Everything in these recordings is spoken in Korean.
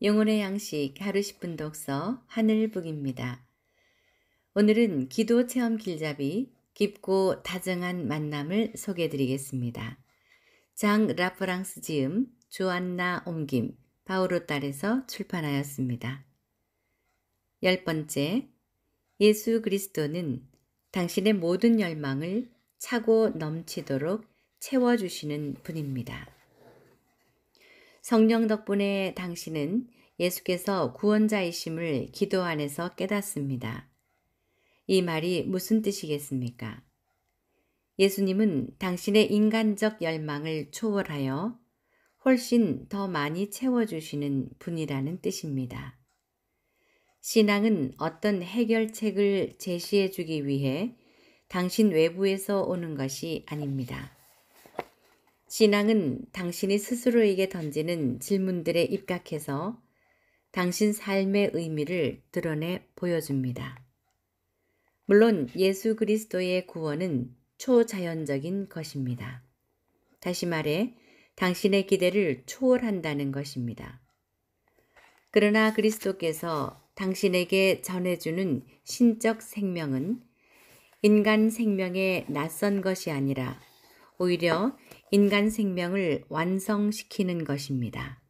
영혼의 양식 하루 10분 독서 하늘북입니다. 오늘은 기도 체험 길잡이 깊고 다정한 만남을 소개해 드리겠습니다. 장 라프랑스 지음, 조안나 옮김, 바오로 딸에서 출판하였습니다. 10번째, 예수 그리스도는 당신의 모든 열망을 차고 넘치도록 채워주시는 분입니다. 성령 덕분에 당신은 예수께서 구원자이심을 기도 안에서 깨닫습니다. 이 말이 무슨 뜻이겠습니까? 예수님은 당신의 인간적 열망을 초월하여 훨씬 더 많이 채워주시는 분이라는 뜻입니다. 신앙은 어떤 해결책을 제시해 주기 위해 당신 외부에서 오는 것이 아닙니다. 신앙은 당신이 스스로에게 던지는 질문들에 입각해서 당신 삶의 의미를 드러내 보여줍니다. 물론 예수 그리스도의 구원은 초자연적인 것입니다. 다시 말해 당신의 기대를 초월한다는 것입니다. 그러나 그리스도께서 당신에게 전해주는 신적 생명은 인간 생명에 낯선 것이 아니라 오히려 인간 생명을 완성시키는 것입니다.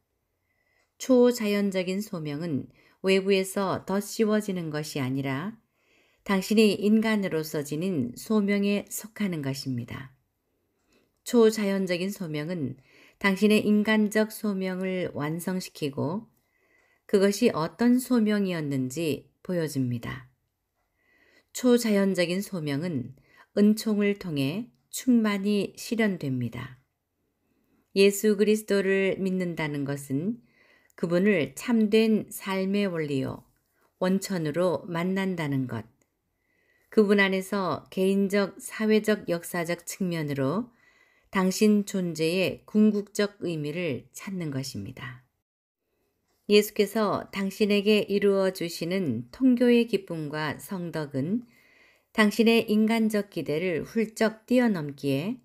초자연적인 소명은 외부에서 덧씌워지는 것이 아니라 당신이 인간으로서 지닌 소명에 속하는 것입니다. 초자연적인 소명은 당신의 인간적 소명을 완성시키고 그것이 어떤 소명이었는지 보여줍니다. 초자연적인 소명은 은총을 통해 충만히 실현됩니다. 예수 그리스도를 믿는다는 것은 그분을 참된 삶의 원리요, 원천으로 만난다는 것, 그분 안에서 개인적, 사회적, 역사적 측면으로 당신 존재의 궁극적 의미를 찾는 것입니다. 예수께서 당신에게 이루어 주시는 통교의 기쁨과 성덕은 당신의 인간적 기대를 훌쩍 뛰어넘기에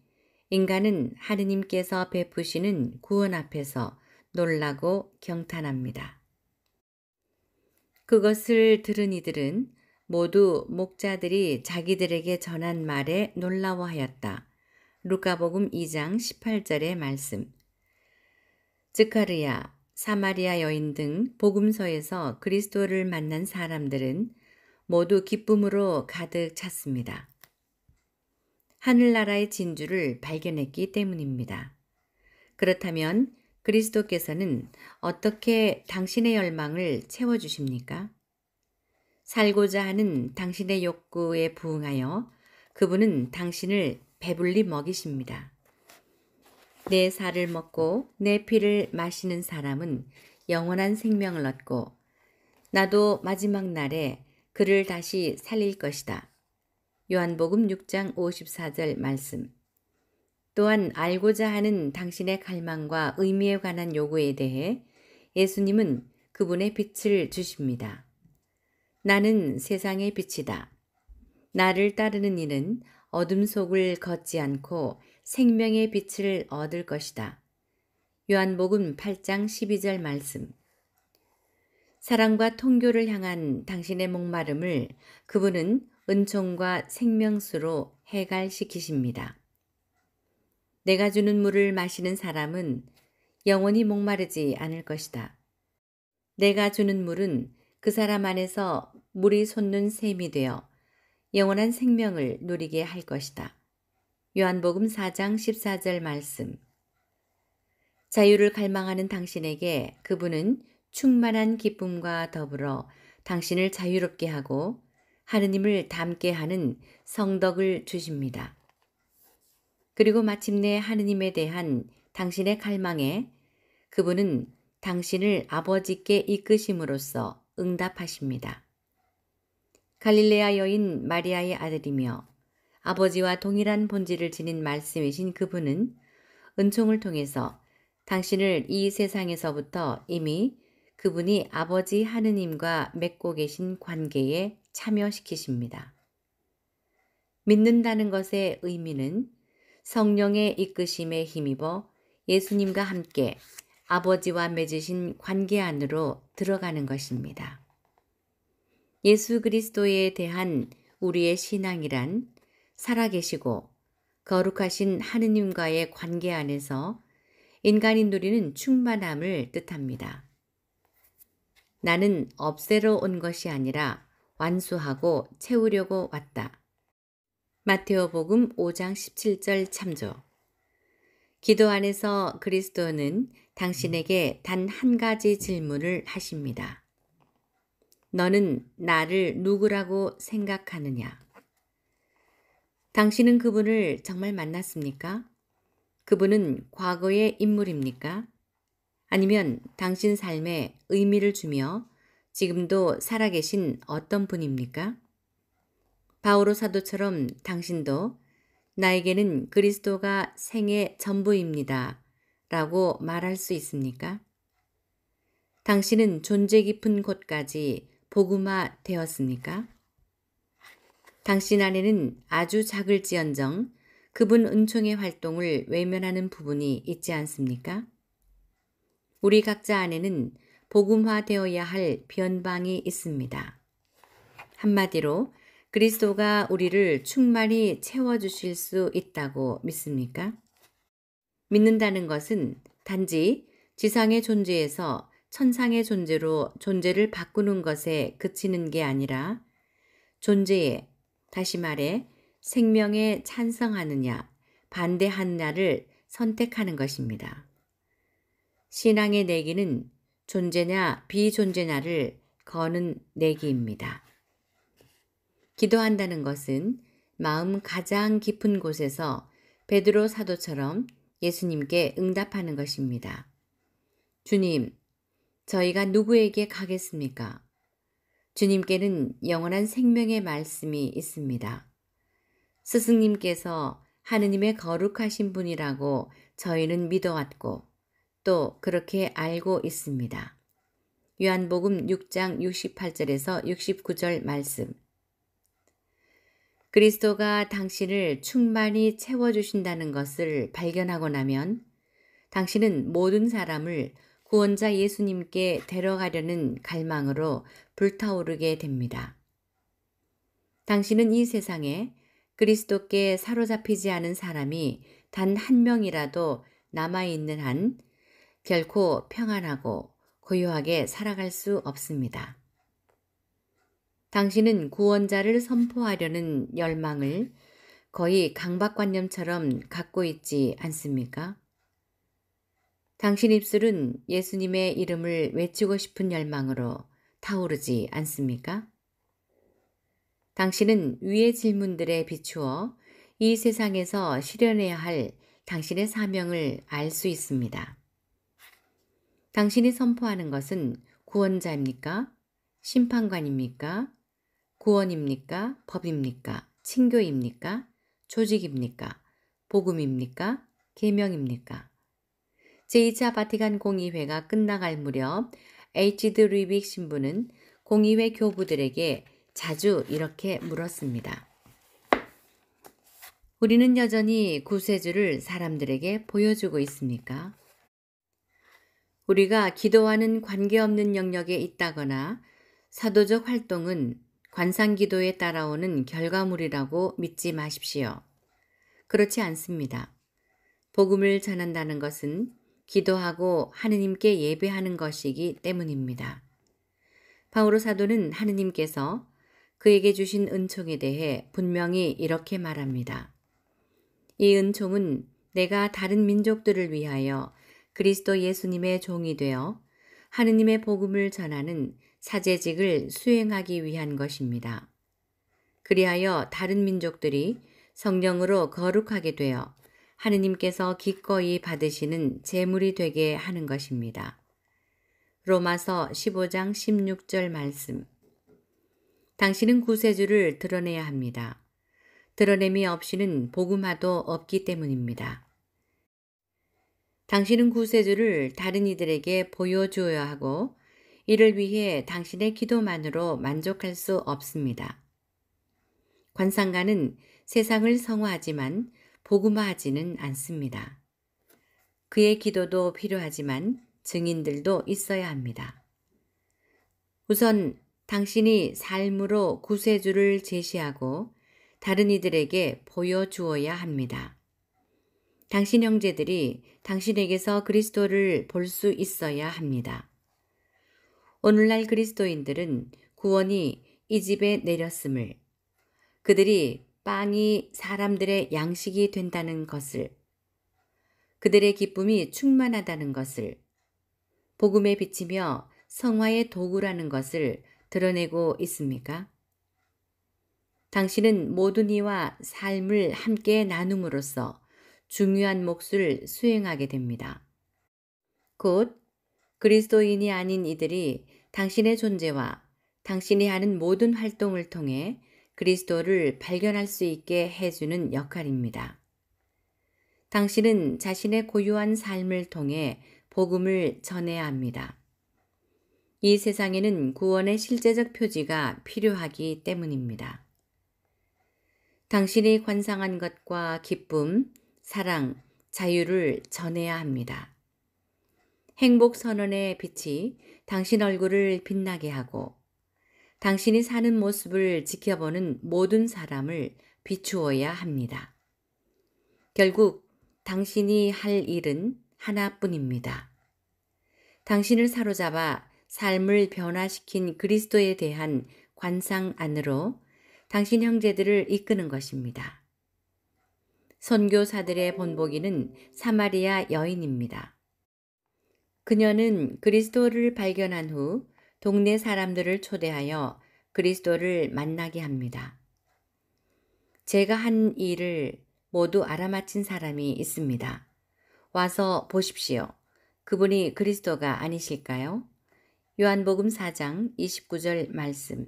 인간은 하느님께서 베푸시는 구원 앞에서 놀라고 경탄합니다. 그것을 들은 이들은 모두 목자들이 자기들에게 전한 말에 놀라워하였다. 루카복음 2장 18절의 말씀. 스가랴, 사마리아 여인 등 복음서에서 그리스도를 만난 사람들은 모두 기쁨으로 가득 찼습니다. 하늘나라의 진주를 발견했기 때문입니다. 그렇다면 그리스도께서는 어떻게 당신의 열망을 채워주십니까? 살고자 하는 당신의 욕구에 부응하여 그분은 당신을 배불리 먹이십니다. 내 살을 먹고 내 피를 마시는 사람은 영원한 생명을 얻고 나도 마지막 날에 그를 다시 살릴 것이다. 요한복음 6장 54절 말씀. 또한 알고자 하는 당신의 갈망과 의미에 관한 요구에 대해 예수님은 그분의 빛을 주십니다. 나는 세상의 빛이다. 나를 따르는 이는 어둠 속을 걷지 않고 생명의 빛을 얻을 것이다. 요한복음 8장 12절 말씀. 사랑과 통교를 향한 당신의 목마름을 그분은 은총과 생명수로 해갈시키십니다. 내가 주는 물을 마시는 사람은 영원히 목마르지 않을 것이다. 내가 주는 물은 그 사람 안에서 물이 솟는 샘이 되어 영원한 생명을 누리게 할 것이다. 요한복음 4장 14절 말씀. 자유를 갈망하는 당신에게 그분은 충만한 기쁨과 더불어 당신을 자유롭게 하고 하느님을 닮게 하는 성덕을 주십니다. 그리고 마침내 하느님에 대한 당신의 갈망에 그분은 당신을 아버지께 이끄심으로써 응답하십니다. 갈릴레아 여인 마리아의 아들이며 아버지와 동일한 본질을 지닌 말씀이신 그분은 은총을 통해서 당신을 이 세상에서부터 이미 그분이 아버지 하느님과 맺고 계신 관계에 참여시키십니다. 믿는다는 것의 의미는 성령의 이끄심에 힘입어 예수님과 함께 아버지와 맺으신 관계 안으로 들어가는 것입니다. 예수 그리스도에 대한 우리의 신앙이란 살아계시고 거룩하신 하느님과의 관계 안에서 인간이 누리는 충만함을 뜻합니다. 나는 없애러 온 것이 아니라 완수하고 채우려고 왔다. 마테오복음 5장 17절 참조. 기도 안에서 그리스도는 당신에게 단 한 가지 질문을 하십니다. 너는 나를 누구라고 생각하느냐? 당신은 그분을 정말 만났습니까? 그분은 과거의 인물입니까? 아니면 당신 삶에 의미를 주며 지금도 살아계신 어떤 분입니까? 바오로 사도처럼 당신도 나에게는 그리스도가 생의 전부입니다. 라고 말할 수 있습니까? 당신은 존재 깊은 곳까지 복음화 되었습니까? 당신 안에는 아주 작을지언정 그분 은총의 활동을 외면하는 부분이 있지 않습니까? 우리 각자 안에는 복음화 되어야 할 변방이 있습니다. 한마디로 그리스도가 우리를 충만히 채워주실 수 있다고 믿습니까? 믿는다는 것은 단지 지상의 존재에서 천상의 존재로 존재를 바꾸는 것에 그치는 게 아니라 존재에, 다시 말해 생명에 찬성하느냐, 반대하느냐를 선택하는 것입니다. 신앙의 내기는 존재냐 비존재냐를 거는 내기입니다. 기도한다는 것은 마음 가장 깊은 곳에서 베드로 사도처럼 예수님께 응답하는 것입니다. 주님, 저희가 누구에게 가겠습니까? 주님께는 영원한 생명의 말씀이 있습니다. 스승님께서 하느님의 거룩하신 분이라고 저희는 믿어왔고 또 그렇게 알고 있습니다. 요한복음 6장 68절에서 69절 말씀. 그리스도가 당신을 충만히 채워주신다는 것을 발견하고 나면 당신은 모든 사람을 구원자 예수님께 데려가려는 갈망으로 불타오르게 됩니다. 당신은 이 세상에 그리스도께 사로잡히지 않은 사람이 단 한 명이라도 남아있는 한 결코 평안하고 고요하게 살아갈 수 없습니다. 당신은 구원자를 선포하려는 열망을 거의 강박관념처럼 갖고 있지 않습니까? 당신 입술은 예수님의 이름을 외치고 싶은 열망으로 타오르지 않습니까? 당신은 위의 질문들에 비추어 이 세상에서 실현해야 할 당신의 사명을 알 수 있습니다. 당신이 선포하는 것은 구원자입니까? 심판관입니까? 구원입니까? 법입니까? 친교입니까? 조직입니까? 복음입니까? 계명입니까? 제2차 바티칸 공의회가 끝나갈 무렵 에이치드 리빅 신부는 공의회 교부들에게 자주 이렇게 물었습니다. 우리는 여전히 구세주를 사람들에게 보여주고 있습니까? 우리가 기도와는 관계없는 영역에 있다거나 사도적 활동은 관상기도에 따라오는 결과물이라고 믿지 마십시오. 그렇지 않습니다. 복음을 전한다는 것은 기도하고 하느님께 예배하는 것이기 때문입니다. 바오로 사도는 하느님께서 그에게 주신 은총에 대해 분명히 이렇게 말합니다. 이 은총은 내가 다른 민족들을 위하여 그리스도 예수님의 종이 되어 하느님의 복음을 전하는 사제직을 수행하기 위한 것입니다. 그리하여 다른 민족들이 성령으로 거룩하게 되어 하느님께서 기꺼이 받으시는 제물이 되게 하는 것입니다. 로마서 15장 16절 말씀. 당신은 구세주를 드러내야 합니다. 드러냄이 없이는 복음화도 없기 때문입니다. 당신은 구세주를 다른 이들에게 보여주어야 하고 이를 위해 당신의 기도만으로 만족할 수 없습니다. 관상가는 세상을 성화하지만 복음화하지는 않습니다. 그의 기도도 필요하지만 증인들도 있어야 합니다. 우선 당신이 삶으로 구세주를 제시하고 다른 이들에게 보여주어야 합니다. 당신 형제들이 당신에게서 그리스도를 볼 수 있어야 합니다. 오늘날 그리스도인들은 구원이 이 집에 내렸음을, 그들이 빵이 사람들의 양식이 된다는 것을, 그들의 기쁨이 충만하다는 것을, 복음에 비치며 성화의 도구라는 것을 드러내고 있습니까? 당신은 모든 이와 삶을 함께 나눔으로써 중요한 몫을 수행하게 됩니다. 곧 그리스도인이 아닌 이들이 당신의 존재와 당신이 하는 모든 활동을 통해 그리스도를 발견할 수 있게 해주는 역할입니다. 당신은 자신의 고유한 삶을 통해 복음을 전해야 합니다. 이 세상에는 구원의 실제적 표지가 필요하기 때문입니다. 당신이 관상한 것과 기쁨, 사랑, 자유를 전해야 합니다. 행복 선언의 빛이 당신 얼굴을 빛나게 하고 당신이 사는 모습을 지켜보는 모든 사람을 비추어야 합니다. 결국 당신이 할 일은 하나뿐입니다. 당신을 사로잡아 삶을 변화시킨 그리스도에 대한 관상 안으로 당신 형제들을 이끄는 것입니다. 선교사들의 본보기는 사마리아 여인입니다. 그녀는 그리스도를 발견한 후 동네 사람들을 초대하여 그리스도를 만나게 합니다. 제가 한 일을 모두 알아맞힌 사람이 있습니다. 와서 보십시오. 그분이 그리스도가 아니실까요? 요한복음 4장 29절 말씀.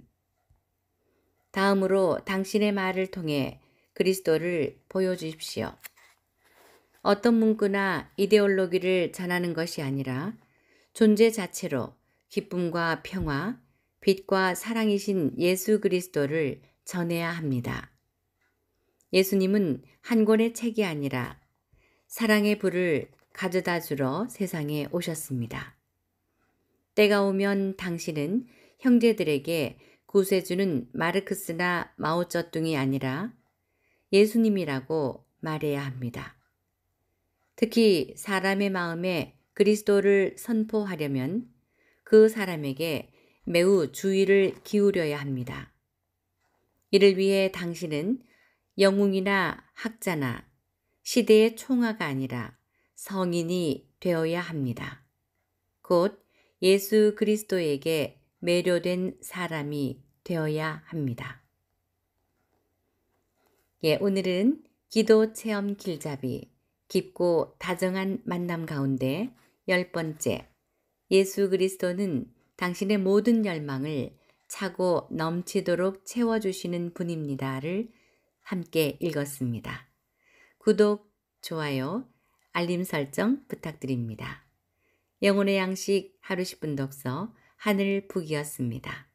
다음으로 당신의 말을 통해 그리스도를 보여주십시오. 어떤 문구나 이데올로기를 전하는 것이 아니라 존재 자체로 기쁨과 평화, 빛과 사랑이신 예수 그리스도를 전해야 합니다. 예수님은 한 권의 책이 아니라 사랑의 불을 가져다 주러 세상에 오셨습니다. 때가 오면 당신은 형제들에게 구세주는 마르크스나 마오쩌둥이 아니라 예수님이라고 말해야 합니다. 특히 사람의 마음에 그리스도를 선포하려면 그 사람에게 매우 주의를 기울여야 합니다. 이를 위해 당신은 영웅이나 학자나 시대의 총화가 아니라 성인이 되어야 합니다. 곧 예수 그리스도에게 매료된 사람이 되어야 합니다. 오늘은 기도 체험 길잡이 깊고 다정한 만남 가운데 10번째, 예수 그리스도는 당신의 모든 열망을 차고 넘치도록 채워주시는 분입니다를 함께 읽었습니다. 구독, 좋아요, 알림 설정 부탁드립니다. 영혼의 양식 하루 10분 독서 하늘북이었습니다.